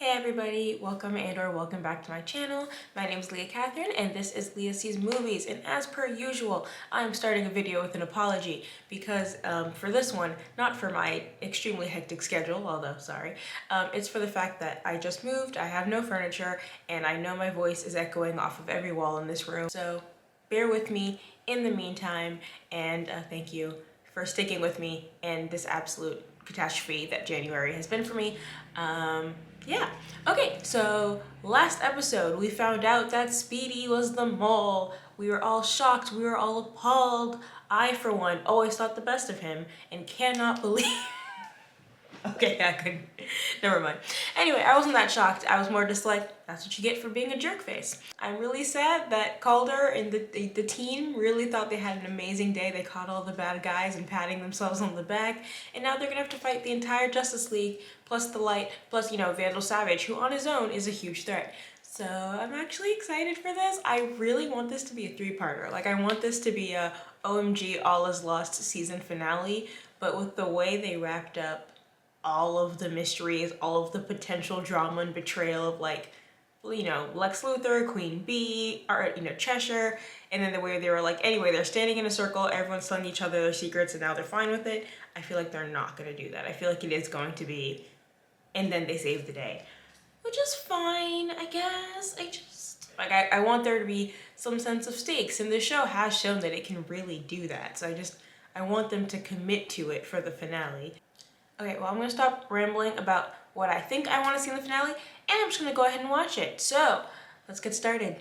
Hey everybody, welcome and/or welcome back to my channel. My name is Leah Catherine and this is Leah Sees Movies, and as per usual, I'm starting a video with an apology because for this one, not for my extremely hectic schedule, although sorry, it's for the fact that I just moved, I have no furniture, and I know my voice is echoing off of every wall in this room. So bear with me in the meantime, and thank you for sticking with me in this absolute catastrophe that January has been for me. Yeah. Okay, so last episode we found out that Speedy was the mole. We were all shocked, we were all appalled. I, for one, always thought the best of him and cannot believe... Okay, I couldn't. Never mind. Anyway, I wasn't that shocked. I was more just like, that's what you get for being a jerk face. I'm really sad that Calder and the team really thought they had an amazing day. They caught all the bad guys and patting themselves on the back, and now they're gonna have to fight the entire Justice League, plus the Light, plus, you know, Vandal Savage, who on his own is a huge threat. So I'm actually excited for this. I really want this to be a three-parter. Like, I want this to be a OMG All Is Lost season finale, but with the way they wrapped up all of the mysteries, all of the potential drama and betrayal of, like, you know, Lex Luthor, Queen Bee, or, you know, Cheshire, and then the way they were like, anyway, they're standing in a circle, everyone's telling each other their secrets, and now they're fine with it. I feel like they're not gonna do that. I feel like it is going to be, and then they save the day. Which is fine, I guess. I want there to be some sense of stakes, and the show has shown that it can really do that, so I want them to commit to it for the finale. Okay, well, I'm gonna stop rambling about what I think I want to see in the finale, and I'm just gonna go ahead and watch it. So, let's get started.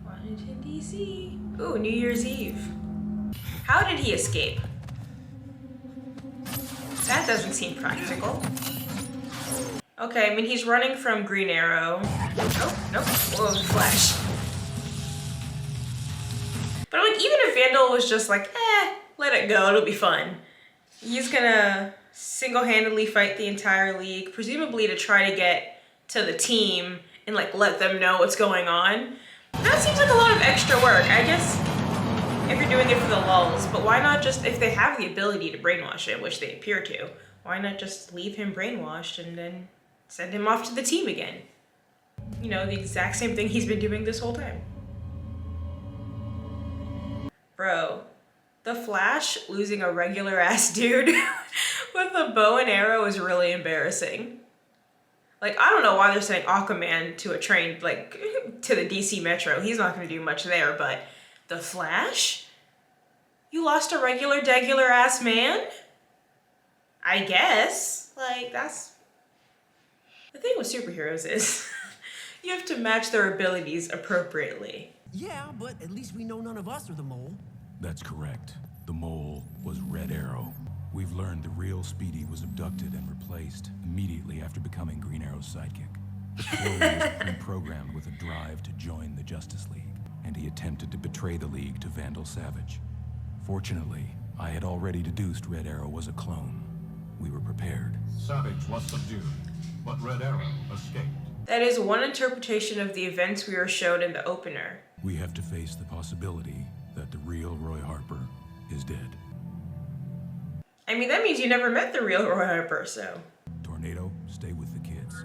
Washington, D.C. Ooh, New Year's Eve. How did he escape? That doesn't seem practical. Okay, I mean, he's running from Green Arrow. Oh, nope. Whoa, Flash. But like, even if Vandal was just like, let it go, it'll be fun. He's gonna single-handedly fight the entire league, presumably to try to get to the team and like let them know what's going on. That seems like a lot of extra work. I guess if you're doing it for the lulz, but why not just, if they have the ability to brainwash him, which they appear to, why not just leave him brainwashed and then send him off to the team again? You know, the exact same thing he's been doing this whole time. Bro, the Flash losing a regular ass dude with a bow and arrow is really embarrassing. Like, I don't know why they're sending Aquaman to a train, like, to the DC Metro. He's not gonna do much there, but the Flash? You lost a degular ass man? I guess. Like, that's... The thing with superheroes is you have to match their abilities appropriately. Yeah, but at least we know none of us are the mole. That's correct. The mole was Red Arrow. We've learned the real Speedy was abducted and replaced immediately after becoming Green Arrow's sidekick. The clone was pre-programmed with a drive to join the Justice League, and he attempted to betray the League to Vandal Savage. Fortunately, I had already deduced Red Arrow was a clone. We were prepared. Savage was subdued, but Red Arrow escaped. That is one interpretation of the events we were shown in the opener. We have to face the possibility that the real Roy Harper is dead. I mean, that means you never met the real Roy Harper, so... Tornado, stay with the kids.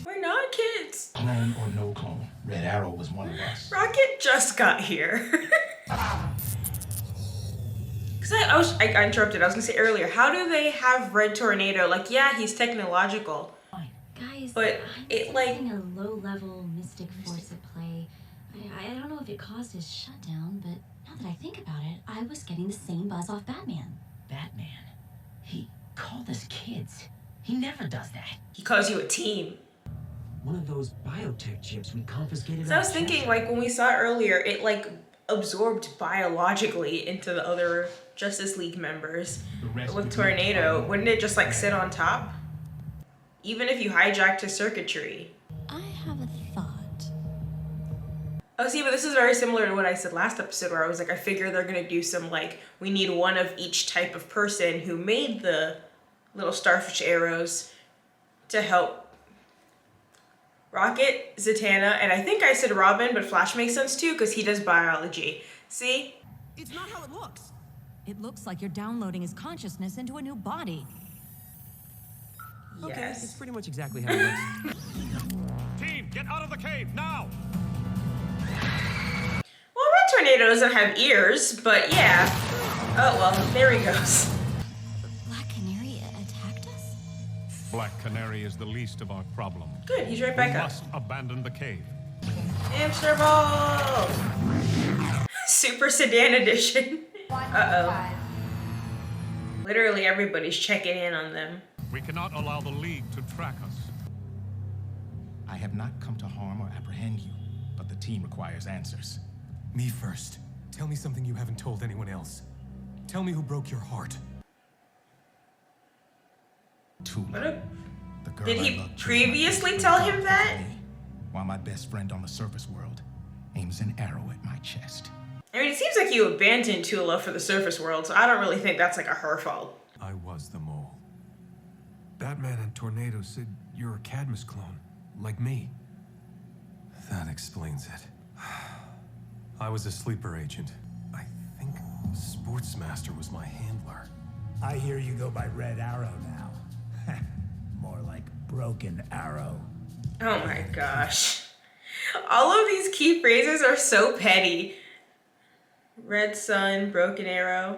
We're not kids. Clone or no clone, Red Arrow was one of us. Rocket just got here. Because I interrupted, I was gonna say earlier, how do they have Red Tornado? Like, yeah, he's technological. Guys, but it like... a low-level mystic force at play. I don't know if it caused his shutdown, but now that I think about it, I was getting the same buzz off Batman. Batman? He called us kids. He never does that. He calls you a team. One of those biotech chips we confiscated. So I was thinking, like, when we saw it earlier, it like absorbed biologically into the other Justice League members. With Tornado, wouldn't it just like sit on top? Even if you hijacked his circuitry. I have a thought. Oh, see, but this is very similar to what I said last episode, where I was like, I figure they're gonna do some, like, we need one of each type of person who made the little starfish arrows to help Rocket, Zatanna, and I think I said Robin, but Flash makes sense too, because he does biology. See? It's not how it looks. It looks like you're downloading his consciousness into a new body. Okay, Yes. it's pretty much exactly how it looks. Team, get out of the cave now! Well, Red Tornado doesn't have ears, but yeah. Oh, well, there he goes. Black Canary attacked us? Black Canary is the least of our problem. Good, he's right We back up. must abandon the cave. Hamster ball! Super Sedan Edition. Uh-oh. Literally everybody's checking in on them. We cannot allow the League to track us. I have not come to harm or apprehend you, but the team requires answers. Me first. Tell me something you haven't told anyone else. Tell me who broke your heart. Tula, What a... the girl Did I he loved too previously much, tell died him for that? me, while my best friend on the surface world aims an arrow at my chest. I mean, it seems like you abandoned Tula for the surface world, so I don't really think that's like a her fault. I was the mole. Batman and Tornado said you're a Cadmus clone, like me. That explains it. I was a sleeper agent. I think Sportsmaster was my handler. I hear you go by Red Arrow now. More like Broken Arrow. Oh my gosh. All of these key phrases are so petty. Red Sun, Broken Arrow.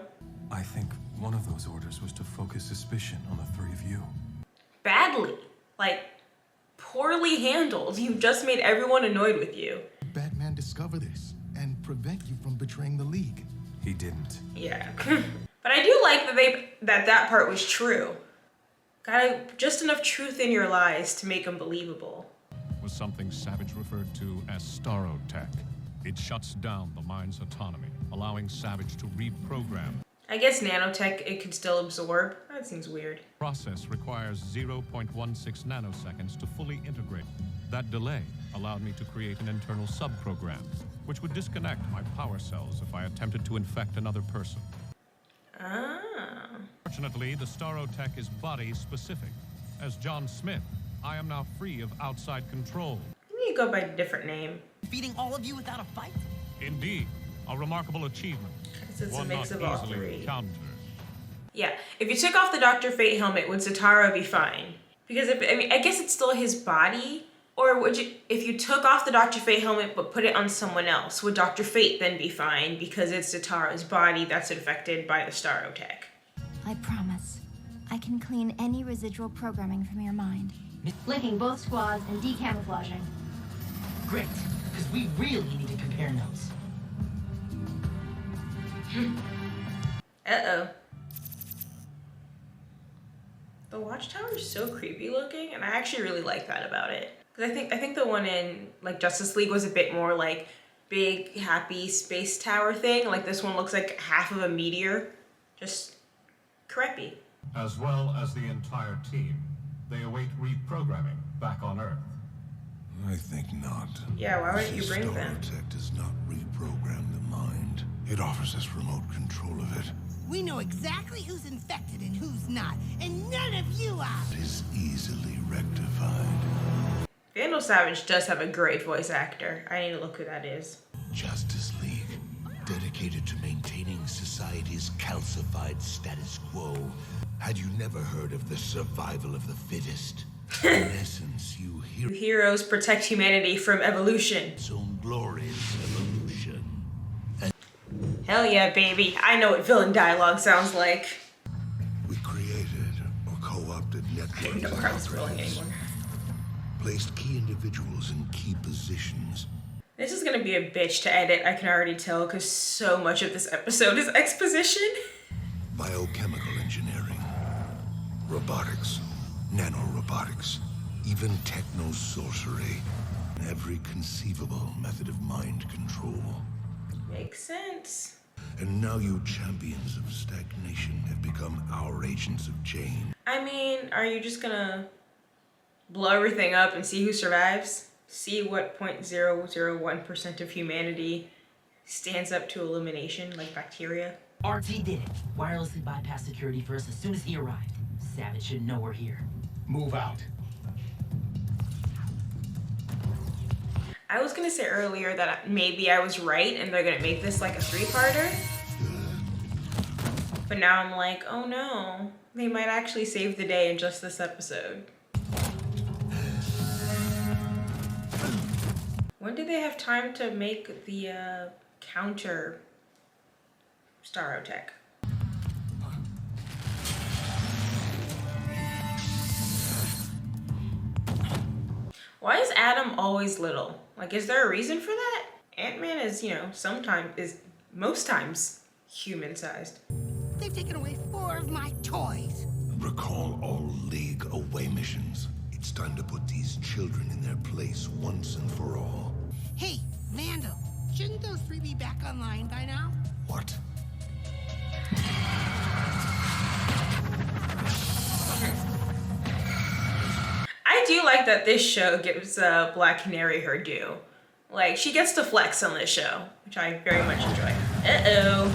I think one of those orders was to focus suspicion on the three of you. Badly. Like, poorly handled. You've just made everyone annoyed with you. Batman discover this and prevent you from betraying the League. He didn't. Yeah. But I do like that part was true. Got just enough truth in your lies to make them believable. Was something Savage referred to as Starotech. It shuts down the mind's autonomy, allowing Savage to reprogram. I guess nanotech it could still absorb. That seems weird. Process requires 0.16 nanoseconds to fully integrate. That delay allowed me to create an internal subprogram, which would disconnect my power cells if I attempted to infect another person. Ah. Fortunately, the Starotech is body-specific. As John Smith, I am now free of outside control. You need to go by a different name. Beating all of you without a fight? Indeed, a remarkable achievement. It's a One mix not of all easily three. encountered. Yeah, if you took off the Dr. Fate helmet, would Zatara be fine? Because I guess it's still his body. Or would you, if you took off the Dr. Fate helmet but put it on someone else, would Dr. Fate then be fine because it's Zatara's body that's infected by the Starotech? I promise. I can clean any residual programming from your mind. Linking both squads and decamouflaging. Great, because we really need to compare notes. Uh-oh. The Watchtower is so creepy looking, and I actually really like that about it. Because I think the one in like Justice League was a bit more like big, happy space tower thing. Like this one looks like half of a meteor. Just creepy. As well as the entire team, they await reprogramming back on Earth. I think not. Yeah, why would you bring them? Starotech does not reprogram the mind. It offers us remote control of it. We know exactly who's infected and who's not, and none of you are. It is easily rectified. Vandal Savage does have a great voice actor. I need to look who that is. Justice League, dedicated to maintaining society's calcified status quo. Had you never heard of the survival of the fittest? In essence, you heroes protect humanity from evolution. Its own glorious evolution. Hell yeah, baby. I know what villain dialogue sounds like. We created or co-opted networks. I don't know where I was rolling anymore. Placed key individuals in key positions. This is gonna be a bitch to edit, I can already tell, because so much of this episode is exposition. Biochemical engineering, robotics, nanorobotics, even techno-sorcery, every conceivable method of mind control. Makes sense. And now you champions of stagnation have become our agents of change. I mean, are you just gonna blow everything up and see who survives? See what 0.001% of humanity stands up to elimination, like bacteria? RT did it. Wirelessly bypassed security for us as soon as he arrived. Savage should know we're here. Move out. I was gonna say earlier that maybe I was right and they're gonna make this like a three-parter. But now I'm like, oh no, they might actually save the day in just this episode. When did they have time to make the counter Starotech? Why is Adam always little? Like, is there a reason for that? Ant-Man is, you know, most times human-sized. They've taken away 4 of my toys. Recall all League away missions. It's time to put these children in their place once and for all. Hey, Vandal, shouldn't those 3 be back online by now? What? I do like that this show gives Black Canary her due. Like, she gets to flex on this show, which I very much enjoy. Uh-oh.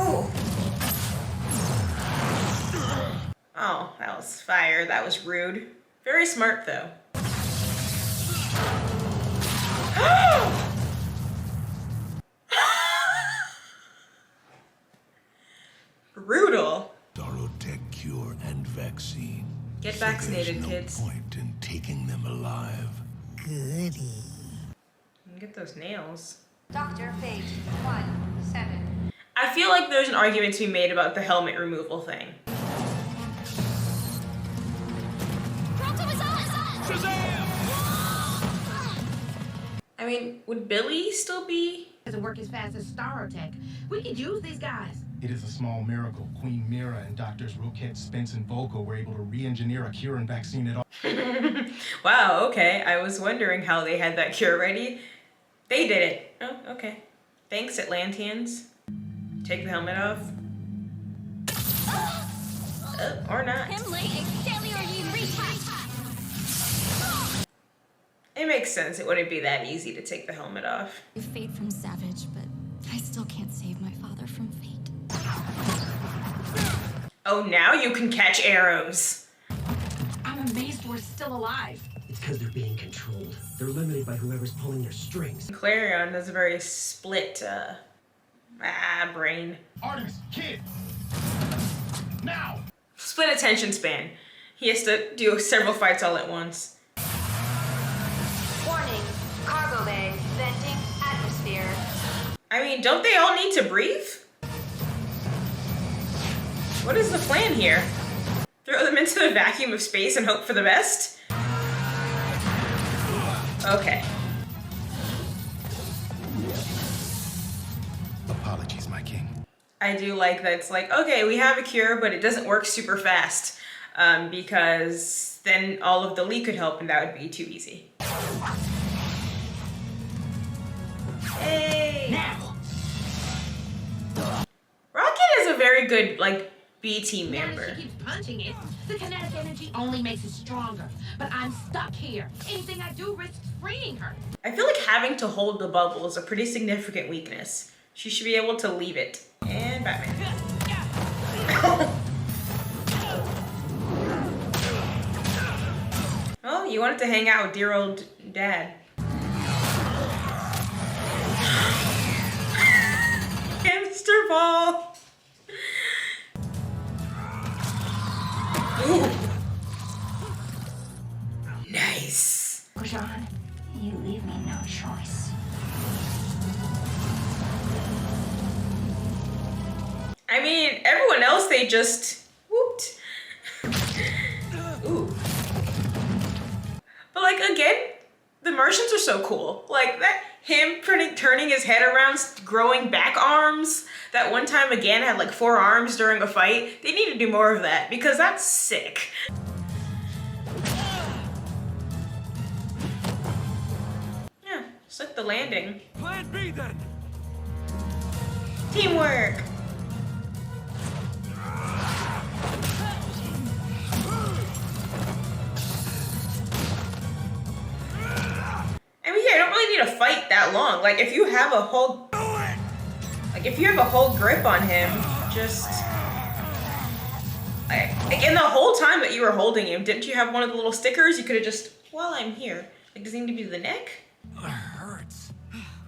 Oh. Oh, that was fire. That was rude. Very smart, though. Brutal. Starotech cure and vaccine. Get vaccinated, kids. There's no point in taking them alive. Goody. Get those nails. Dr. Fate 17. I feel like there's an argument to be made about the helmet removal thing. I mean, would Billy still be? Doesn't work as fast as Starotech. We could use these guys. It is a small miracle. Queen Mira and Doctors Roquette, Spence, and Volko were able to re-engineer a cure and vaccine at all. Wow, okay. I was wondering how they had that cure ready. They did it. Oh, okay. Thanks, Atlanteans. Take the helmet off. Or not. It makes sense. It wouldn't be that easy to take the helmet off. Fate from Savage, but I still can't save my father from fate. Oh, now you can catch arrows. I'm amazed we're still alive. It's because they're being controlled. They're limited by whoever's pulling their strings. Clarion has a very split, brain. Artemis, kid! Now! Split attention span. He has to do several fights all at once. Warning. Cargo bay. Venting atmosphere. I mean, don't they all need to breathe? What is the plan here? Throw them into the vacuum of space and hope for the best? Okay. Apologies, my king. I do like that it's like, okay, we have a cure, but it doesn't work super fast. Because then all of the League could help and that would be too easy. Hey! Now! Rocket is a very good, like, B-team member. Now she keeps punching it. The kinetic energy only makes it stronger. But I'm stuck here. Anything I do risks freeing her. I feel like having to hold the bubble is a pretty significant weakness. She should be able to leave it. And Batman. Oh, you wanted to hang out with dear old dad. Hamster ball. Ooh. Nice. Push on. You leave me no choice. I mean, everyone else, they just whooped. Ooh. But like, again, the Martians are so cool. Like that, him turning his head around, growing back arms. That one time again had like 4 arms during a fight. They need to do more of that because that's sick. Yeah, just like the landing. Plan B then. Teamwork. I mean, yeah, I don't really need to fight that long. Like, if you have a whole... Like, if you have a whole grip on him, just... Like, and the whole time that you were holding him, didn't you have one of the little stickers? You could have just... While I'm here. Like, does he need to be to the neck? It hurts.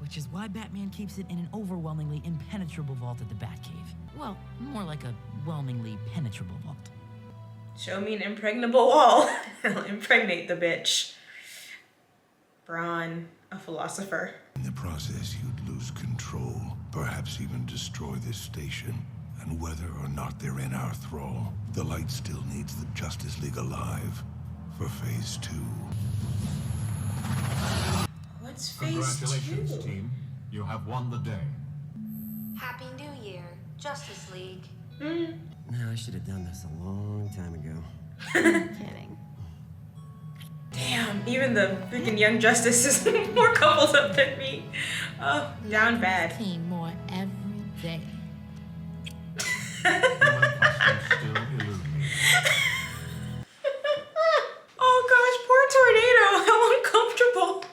We're Which is why Batman keeps it in an overwhelmingly impenetrable vault at the Batcave. Well, more like a whelmingly penetrable vault. Show me an impregnable wall. I'll impregnate the bitch. Braun, a philosopher. In the process, you'd lose control, perhaps even destroy this station. And whether or not they're in our thrall, the light still needs the Justice League alive for Phase 2. What's Phase 2? Congratulations, team. You have won the day. Happy New Year, Justice League. No, I should have done this a long time ago. Kidding. Damn, even the freaking Young Justice is more coupled up than me. Oh, down bad. Team more every day. Oh gosh, poor Tornado. How uncomfortable.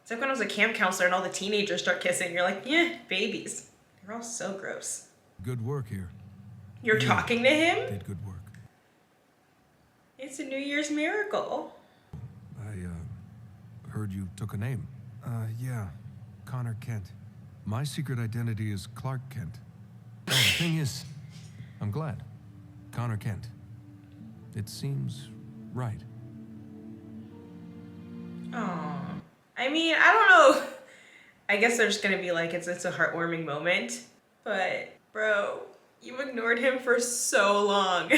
It's like when I was a camp counselor and all the teenagers start kissing. You're like, yeah, babies. They're all so gross. Good work here. You're talking to him? Did good work. It's a New Year's miracle. I heard you took a name. Yeah, Connor Kent. My secret identity is Clark Kent. Oh, the thing is, I'm glad. Connor Kent. It seems right. Oh, I mean, I don't know. I guess there's gonna be like, it's a heartwarming moment, but bro, you ignored him for so long.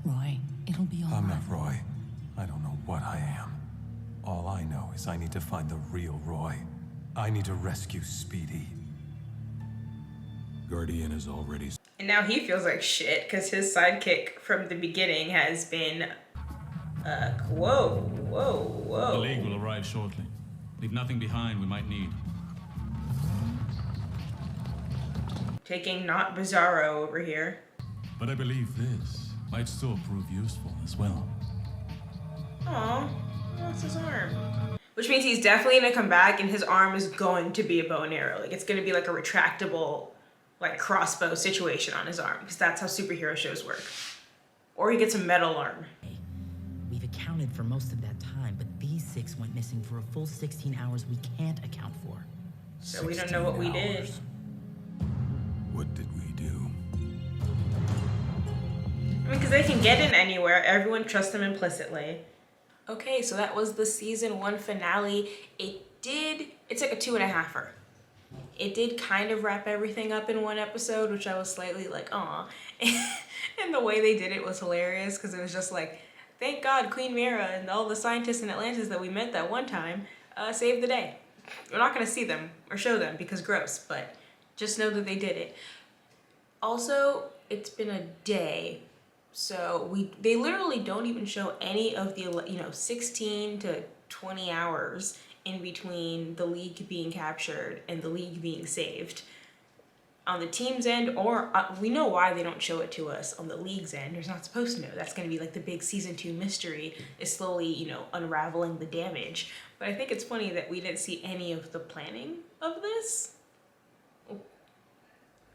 Roy, it'll be all I'm right. not Roy. I don't know what I am. All I know is I need to find the real Roy. I need to rescue Speedy. Guardian is already... And now he feels like shit because his sidekick from the beginning has been, whoa. The League will arrive shortly. Leave nothing behind we might need. Taking not Bizarro over here. But I believe this might still prove useful as well. Aw, that's his arm. Which means he's definitely gonna come back and his arm is going to be a bow and arrow. Like it's gonna be like a retractable, like crossbow situation on his arm because that's how superhero shows work. Or he gets a metal arm. We've accounted for most of that time, but these 6 went missing for a full 16 hours we can't account for. So we don't know what we did. What did we do? I mean, because they can get in anywhere. Everyone trusts them implicitly. Okay, so that was the season 1 finale. It's like a 2.5-er. It did kind of wrap everything up in one episode, which I was slightly like, aw. And the way they did it was hilarious because it was just like, thank God Queen Mira and all the scientists in Atlantis that we met that one time saved the day. We're not going to see them or show them because gross, but just know that they did it. Also, it's been a day, so they literally don't even show any of the 16 to 20 hours in between the League being captured and the League being saved. On the team's end, or we know why they don't show it to us on the League's end. They're not supposed to know. That's going to be like the big season 2 mystery is slowly, unraveling the damage. But I think it's funny that we didn't see any of the planning of this.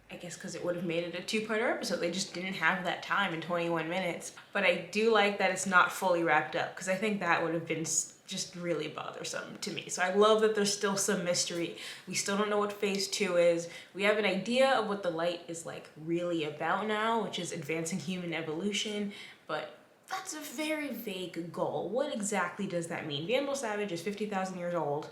I guess because it would have made it a 2-parter episode. They just didn't have that time in 21 minutes. But I do like that it's not fully wrapped up because I think that would have been just really bothersome to me. So I love that there's still some mystery. We still don't know what Phase 2 is. We have an idea of what the light is like really about now, which is advancing human evolution, but that's a very vague goal. What exactly does that mean? Vandal Savage is 50,000 years old.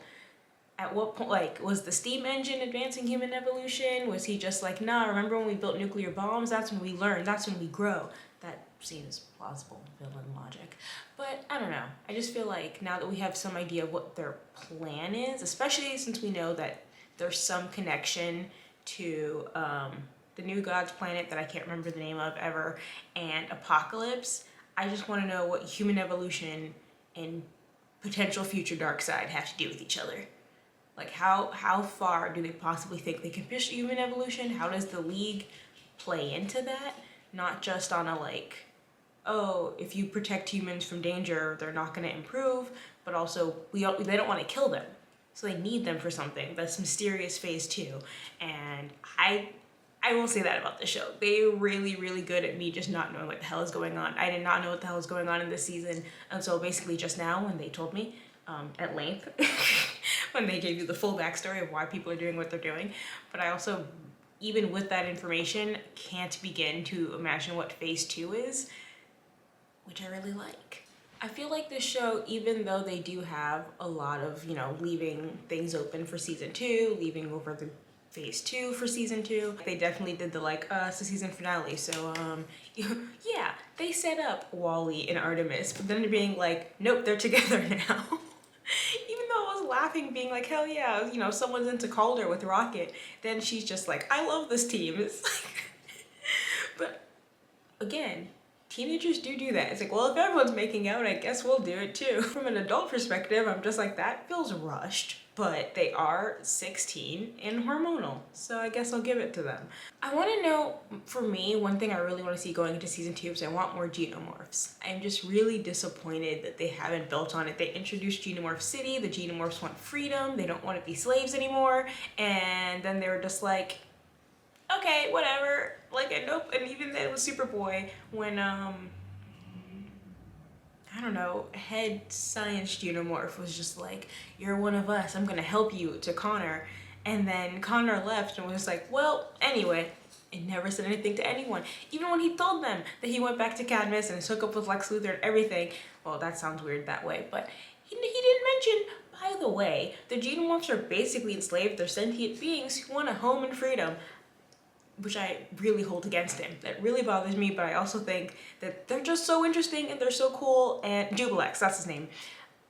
At what point, was the steam engine advancing human evolution? Was he just like, nah, remember when we built nuclear bombs? That's when we learn, that's when we grow. That seems plausible villain logic. But I don't know. I just feel like now that we have some idea of what their plan is, especially since we know that there's some connection to the New Gods planet that I can't remember the name of ever, and Apocalypse, I just want to know what human evolution and potential future Darkseid have to do with each other. Like how far do they possibly think they can push human evolution? How does the League play into that? Not just on a like, oh, if you protect humans from danger, they're not going to improve, but also they don't want to kill them. So they need them for something. That's mysterious Phase 2. And I will say that about the show. They're really, really good at me just not knowing what the hell is going on. I did not know what the hell was going on in this season until basically just now when they told me at length. when they gave you the full backstory of why people are doing what they're doing. But I also, even with that information, can't begin to imagine what phase 2 is, which I really like. I feel like this show, even though they do have a lot of, you know, leaving things open for season 2, leaving over the phase 2 for season 2, they definitely did the like, it's the season finale. So, yeah, they set up Wally and Artemis, but then being like, nope, they're together now. Even though I was laughing, being like, hell yeah, you know, someone's into Calder with Rocket. Then she's just like, I love this team. It's like, but again, teenagers do that. It's like, well, if everyone's making out, I guess we'll do it too. From an adult perspective, I'm just like, that feels rushed, but they are 16 and hormonal, so I guess I'll give it to them. I want to know, for me, one thing I really want to see going into season 2 is I want more Xenomorphs. I'm just really disappointed that they haven't built on it. They introduced Xenomorph City, the Xenomorphs want freedom, they don't want to be slaves anymore, and then they were just like, okay, whatever. Like, and nope. And even then with Superboy, when I don't know, head science Xenomorph was just like, you're one of us, I'm gonna help you, to Connor. And then Connor left and was like, well, anyway, and never said anything to anyone. Even when he told them that he went back to Cadmus and hooked up with Lex Luthor and everything. Well, that sounds weird that way, but he didn't mention, by the way, the Xenomorphs are basically enslaved. They're sentient beings who want a home and freedom, which I really hold against him. That really bothers me, but I also think that they're just so interesting and they're so cool. And Jubilex, that's his name.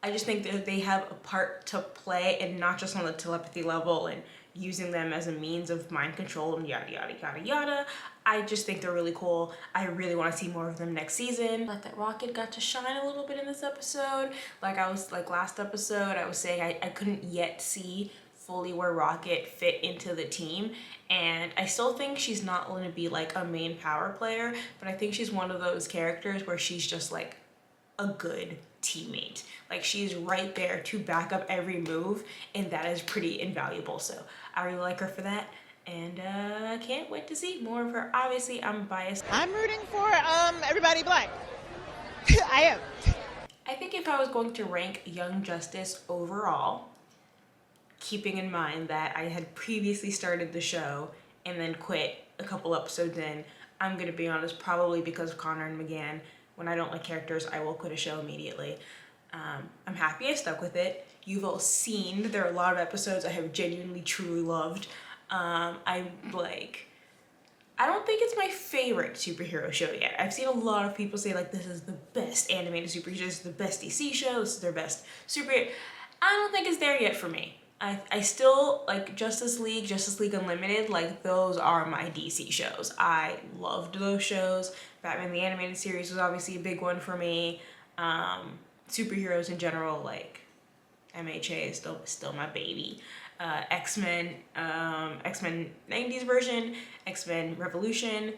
I just think that they have a part to play, and not just on the telepathy level and using them as a means of mind control and yada yada yada yada. I just think they're really cool. I really want to see more of them next season. Like that Rocket got to shine a little bit in this episode. Like I was like last episode, I was saying I couldn't yet see fully where Rocket fit into the team, and I still think she's not going to be like a main power player, but I think she's one of those characters where she's just like a good teammate. Like she's right there to back up every move, and that is pretty invaluable. So I really like her for that, and I can't wait to see more of her. Obviously, I'm biased. I'm rooting for everybody black. I am. I think if I was going to rank Young Justice overall, keeping in mind that I had previously started the show and then quit a couple episodes in, I'm gonna be honest, probably because of Connor and McGann. When I don't like characters, I will quit a show immediately. I'm happy I stuck with it. You've all seen there are a lot of episodes I have genuinely truly loved. I don't think it's my favorite superhero show yet. I've seen a lot of people say like, this is the best animated superhero show, this is the best DC show, this is their best superhero. I don't think it's there yet for me. I still like Justice League Unlimited, like those are my DC shows. I loved those shows. Batman the Animated Series was obviously a big one for me. Superheroes in general, like MHA is still my baby. X-Men, X-Men 90s version, X-Men Revolution,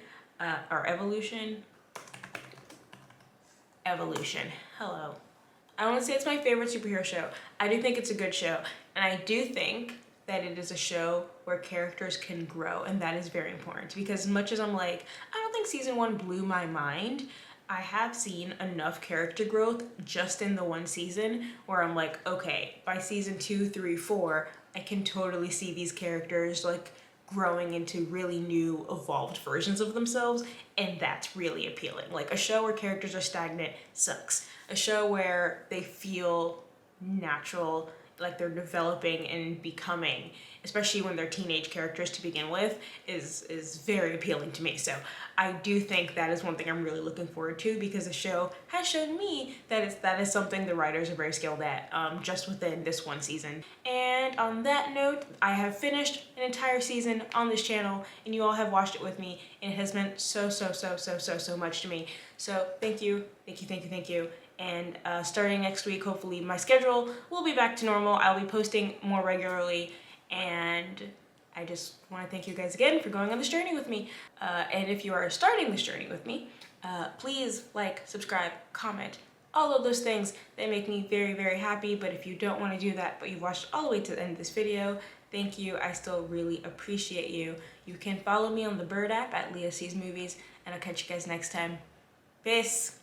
or Evolution. Hello. I want to say it's my favorite superhero show. I do think it's a good show. And I do think that it is a show where characters can grow, and that is very important. Because as much as I'm like, I don't think season 1 blew my mind, I have seen enough character growth just in the one season where I'm like, okay, by season 2, 3, 4, I can totally see these characters like growing into really new evolved versions of themselves, and that's really appealing. Like a show where characters are stagnant sucks. A show where they feel natural, like they're developing and becoming, especially when they're teenage characters to begin with, is very appealing to me. So I do think that is one thing I'm really looking forward to, because the show has shown me that that is something the writers are very skilled at, just within this one season. And on that note, I have finished an entire season on this channel, and you all have watched it with me, and it has meant so much to me. So thank you. And starting next week, hopefully my schedule will be back to normal. I'll be posting more regularly, and I just want to thank you guys again for going on this journey with me. And if you are starting this journey with me, please like, subscribe, comment, all of those things. They make me very happy. But if you don't want to do that, but you've watched all the way to the end of this video, thank you. I still really appreciate you. You can follow me on the Bird app at Leah Sees Movies, and I'll catch you guys next time. Peace.